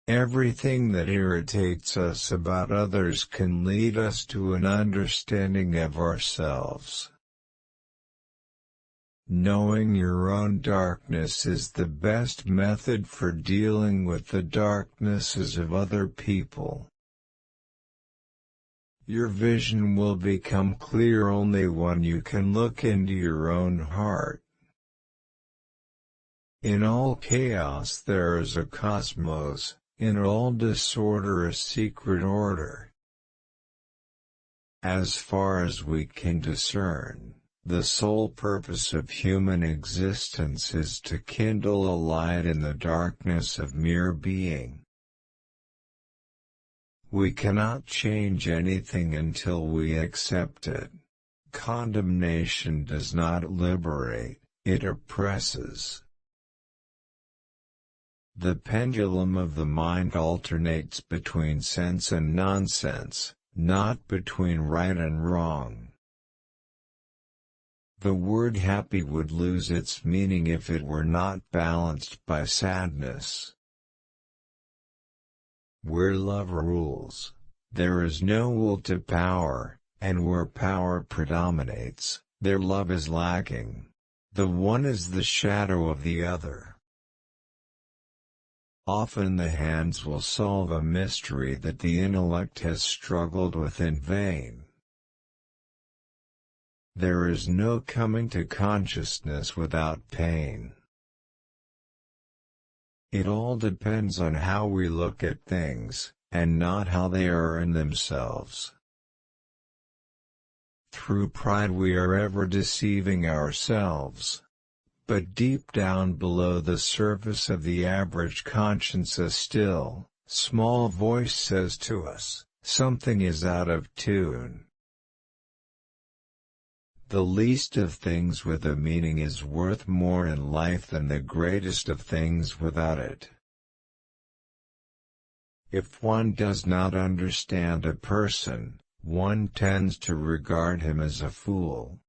Everything that irritates us about others can lead us to an understanding of ourselves. Knowing your own darkness is the best method for dealing with the darknesses of other people. Your vision will become clear only when you can look into your own heart. In all chaos there is a cosmos, in all disorder a secret order. As far as we can discern, the sole purpose of human existence is to kindle a light in the darkness of mere being. We cannot change anything until we accept it. Condemnation does not liberate, it oppresses. The pendulum of the mind alternates between sense and nonsense, not between right and wrong. The word happy would lose its meaning if it were not balanced by sadness. Where love rules, there is no will to power, and where power predominates, there love is lacking. The one is the shadow of the other. Often the hands will solve a mystery that the intellect has struggled with in vain. There is no coming to consciousness without pain. It all depends on how we look at things, and not how they are in themselves. Through pride we are ever deceiving ourselves. But deep down below the surface of the average conscience a still, small voice says to us, something is out of tune. The least of things with a meaning is worth more in life than the greatest of things without it. If one does not understand a person, one tends to regard him as a fool.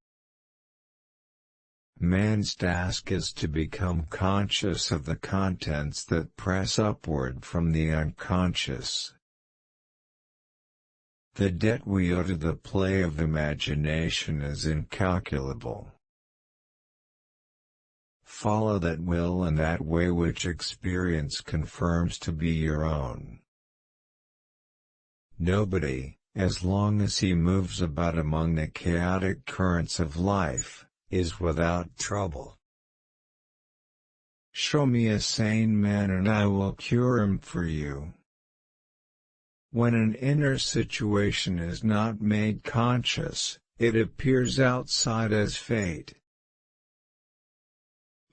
Man's task is to become conscious of the contents that press upward from the unconscious. The debt we owe to the play of imagination is incalculable. Follow that will and that way which experience confirms to be your own. Nobody, as long as he moves about among the chaotic currents of life, is without trouble. Show me a sane man and I will cure him for you. When an inner situation is not made conscious, it appears outside as fate.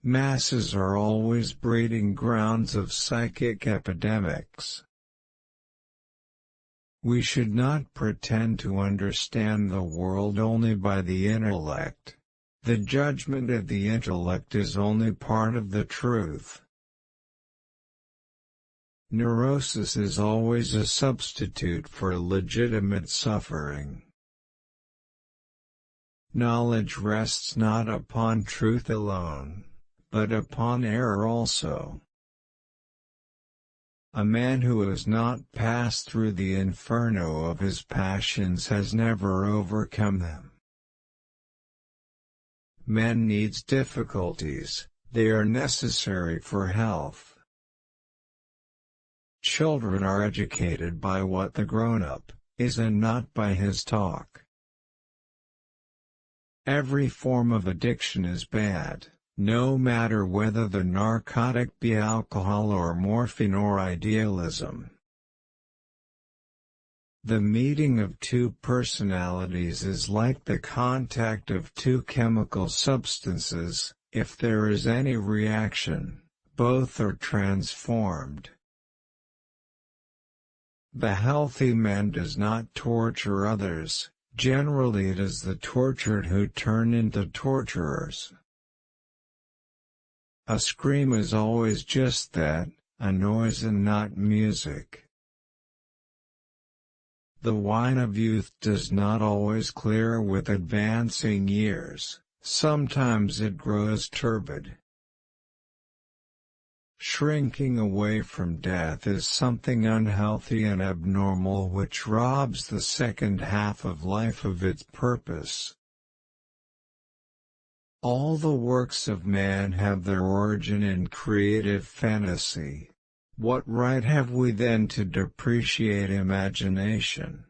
Masses are always breeding grounds of psychic epidemics. We should not pretend to understand the world only by the intellect. The judgment of the intellect is only part of the truth. Neurosis is always a substitute for legitimate suffering. Knowledge rests not upon truth alone, but upon error also. A man who has not passed through the inferno of his passions has never overcome them. Man needs difficulties, they are necessary for health. Children are educated by what the grown-up is and not by his talk. Every form of addiction is bad, no matter whether the narcotic be alcohol or morphine or idealism. The meeting of two personalities is like the contact of two chemical substances. If there is any reaction, both are transformed. The healthy man does not torture others, generally it is the tortured who turn into torturers. A scream is always just that, a noise and not music. The wine of youth does not always clear with advancing years, sometimes it grows turbid. Shrinking away from death is something unhealthy and abnormal which robs the second half of life of its purpose. All the works of man have their origin in creative fantasy. What right have we then to depreciate imagination?